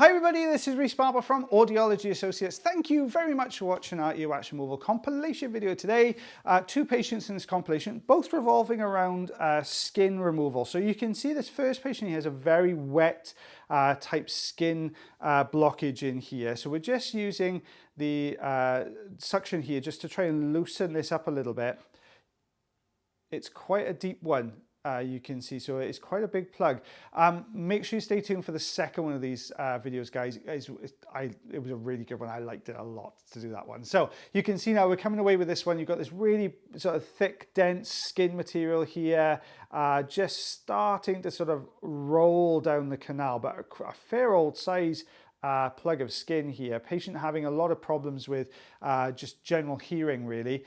Hi everybody, this is Rhys Barber from Audiology Associates. Thank you very much for watching our earwax removal compilation video today. Two patients in this compilation, both revolving around skin removal. So you can see this first patient here has a very wet type skin blockage in here. So we're just using the suction here just to try and loosen this up a little bit. It's quite a deep one. You can see, so it's quite a big plug. Make sure you stay tuned for the second one of these videos, guys. It was a really good one. I liked it a lot to do that one. So you can see now we're coming away with this one. You've got this really sort of thick, dense skin material here, just starting to sort of roll down the canal, but a fair old size plug of skin here. Patient having a lot of problems with just general hearing, really.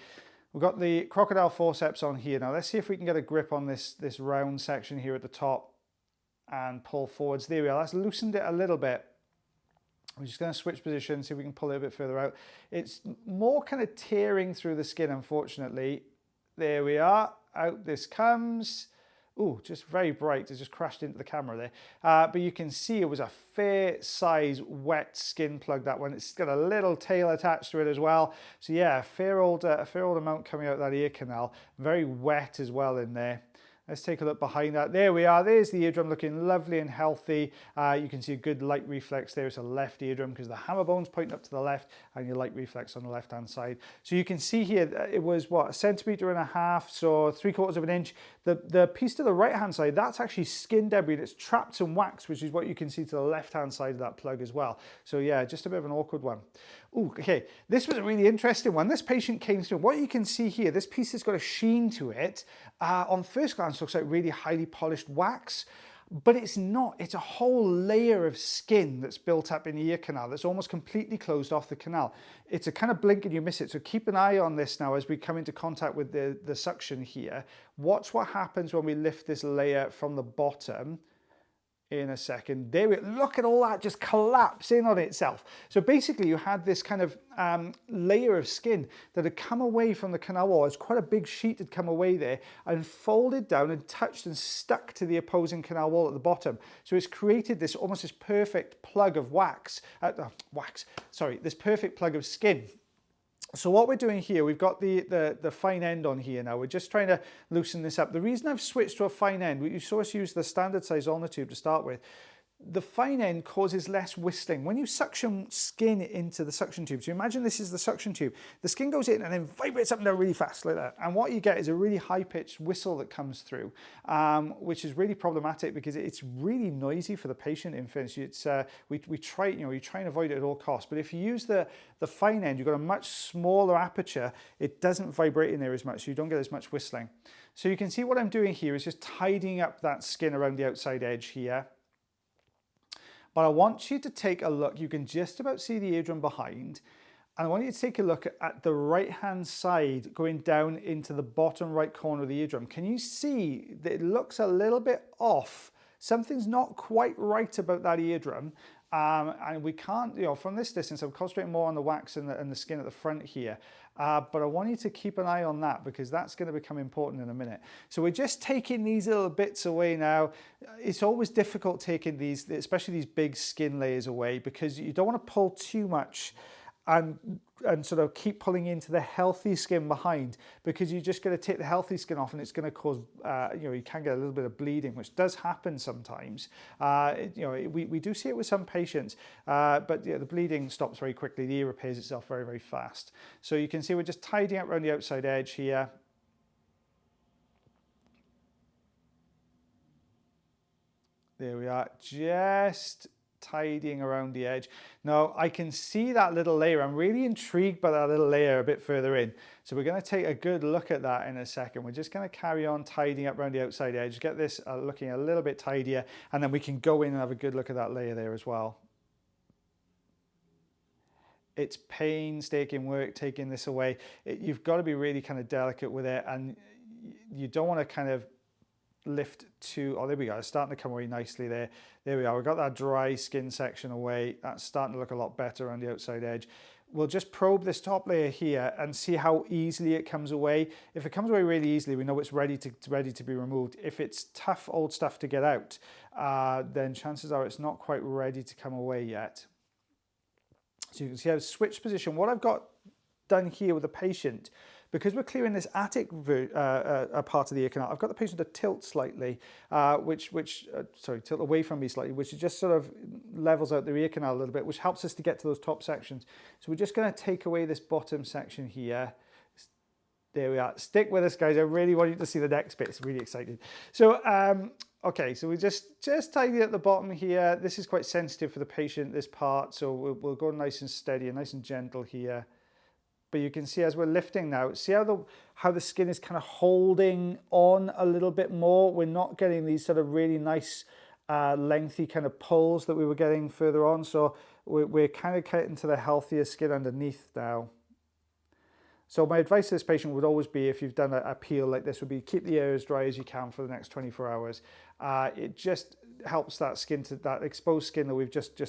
We've got the crocodile forceps on here. Now let's see if we can get a grip on this round section here at the top and pull forwards. There we are. That's loosened it a little bit. We're just going to switch position, see if we can pull it a bit further out. It's more kind of tearing through the skin, unfortunately. There we are. Out this comes. Ooh, just very bright. It just crashed into the camera there. But you can see it was a fair size wet skin plug, that one. It's got a little tail attached to it as well. So yeah, a fair old amount coming out of that ear canal. Very wet as well in there. Let's take a look behind that. There we are. There's the eardrum looking lovely and healthy. You can see a good light reflex there. It's a left eardrum because the hammer bone's pointing up to the left and your light reflex on the left-hand side. So you can see here, it was what, 1.5 centimeters, so 3/4 of an inch. The piece to the right-hand side, that's actually skin debris that's trapped some wax, which is what you can see to the left-hand side of that plug as well. So yeah, just a bit of an awkward one. Ooh, okay, this was a really interesting one. This patient came through. What you can see here, this piece has got a sheen to it. On first glance, looks like really highly polished wax, but it's not. It's a whole layer of skin that's built up in the ear canal that's almost completely closed off the canal. It's a kind of blink and you miss it. So keep an eye on this now as we come into contact with the suction here. Watch what happens when we lift this layer from the bottom. In a second. There we look at all that just collapse in on itself. So basically you had this kind of layer of skin that had come away from the canal wall. It's quite a big sheet had come away there and folded down and touched and stuck to the opposing canal wall at the bottom. So it's created this almost this perfect plug of this perfect plug of skin. So what we're doing here, we've got the fine end on here now. We're just trying to loosen this up. The reason I've switched to a fine end, you saw us use the standard size ulnar tube to start with. The fine end causes less whistling. When you suction skin into the suction tube, so imagine this is the suction tube, the skin goes in and then vibrates up and down really fast like that. And what you get is a really high-pitched whistle that comes through, which is really problematic because it's really noisy for the patient in fairness. It's, we try, you try and avoid it at all costs. But if you use the fine end, you've got a much smaller aperture. It doesn't vibrate in there as much, so you don't get as much whistling. So you can see what I'm doing here is just tidying up that skin around the outside edge here. But I want you to take a look. You can just about see the eardrum behind. And I want you to take a look at the right-hand side going down into the bottom right corner of the eardrum. Can you see that it looks a little bit off? Something's not quite right about that eardrum. And we can't, from this distance, I'm concentrating more on the wax and the skin at the front here. But I want you to keep an eye on that because that's going to become important in a minute. So we're just taking these little bits away now. It's always difficult taking these, especially these big skin layers away, because you don't want to pull too much and sort of keep pulling into the healthy skin behind, because you're just going to take the healthy skin off and it's going to cause, you can get a little bit of bleeding, which does happen sometimes. We do see it with some patients, but the bleeding stops very quickly. The ear repairs itself very, very fast. So you can see we're just tidying up around the outside edge here. There we are, just tidying around the edge. Now I can see that little layer. I'm really intrigued by that little layer a bit further in. So we're going to take a good look at that in a second. We're just going to carry on tidying up around the outside edge, get this looking a little bit tidier, and then we can go in and have a good look at that layer there as well. It's painstaking work taking this away. You've got to be really kind of delicate with it, and you don't want to kind of lift to, oh there we go, it's starting to come away nicely there. There we are, we've got that dry skin section away. That's starting to look a lot better on the outside edge. we'll just probe this top layer here and see how easily it comes away. If it comes away really easily, we know it's ready to be removed. If it's tough old stuff to get out, then chances are it's not quite ready to come away yet. So you can see I've switched position. What I've got done here with the patient, because we're clearing this attic part of the ear canal, I've got the patient to tilt slightly, tilt away from me slightly, which just sort of levels out the ear canal a little bit, which helps us to get to those top sections. So we're just going to take away this bottom section here. There we are. Stick with us, guys. I really want you to see the next bit. It's really exciting. So, okay, so we just tidy at the bottom here. This is quite sensitive for the patient, this part, so we'll go nice and steady and nice and gentle here. But you can see as we're lifting now, see how the skin is kind of holding on a little bit more. We're not getting these sort of really nice, lengthy kind of pulls that we were getting further on. So we're kind of getting to the healthier skin underneath now. So my advice to this patient would always be, if you've done a peel like this, would be keep the ear as dry as you can for the next 24 hours. It just helps that skin, that exposed skin that we've just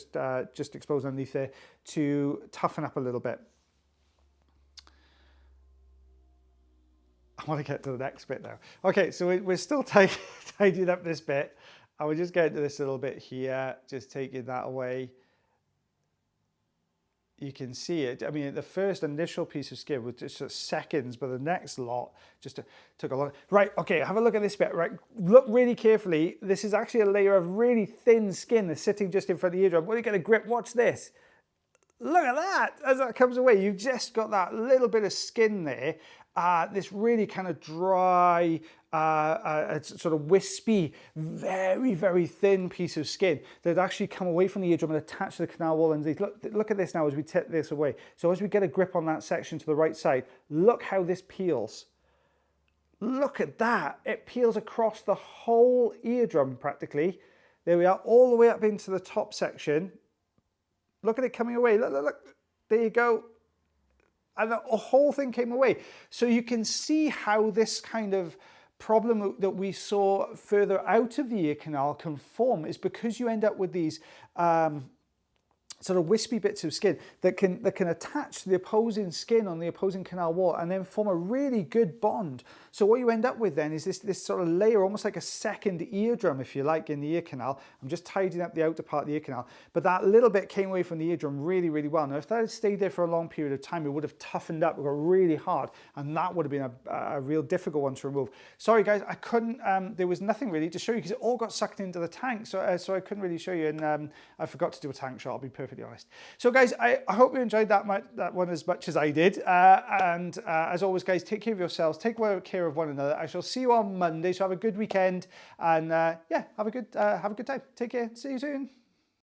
exposed underneath there, to toughen up a little bit. I want to get to the next bit now. Okay, so we're still tidying up this bit. I will just get to this little bit here, just taking that away. You can see it. I mean, the first initial piece of skin was just seconds, but the next lot just took a lot. Right, okay, have a look at this bit, right? Look really carefully. This is actually a layer of really thin skin that's sitting just in front of the eardrum. When you get a grip, watch this. Look at that, as that comes away, you've just got that little bit of skin there. This really kind of dry, sort of wispy, very, very thin piece of skin that actually come away from the eardrum and attach to the canal wall underneath. Look at this now as we tip this away. So as we get a grip on that section to the right side, look how this peels. Look at that. It peels across the whole eardrum practically. There we are, all the way up into the top section. Look at it coming away. Look, look, look. There you go. And the whole thing came away. So you can see how this kind of problem that we saw further out of the ear canal can form, is because you end up with these sort of wispy bits of skin that can attach to the opposing skin on the opposing canal wall and then form a really good bond. So what you end up with then is this sort of layer, almost like a second eardrum, if you like, in the ear canal. I'm just tidying up the outer part of the ear canal, but that little bit came away from the eardrum really, really well. Now, if that had stayed there for a long period of time, it would have toughened up, it got really hard, and that would have been a real difficult one to remove. Sorry guys, I couldn't, there was nothing really to show you because it all got sucked into the tank, so I couldn't really show you, and I forgot to do a tank shot, I'll be perfectly honest. So guys, I hope you enjoyed that one as much as I did, and as always guys, take care of yourselves, take care of one another. I shall see you on Monday, so have a good weekend, and yeah, have a good time. Take care, see you soon.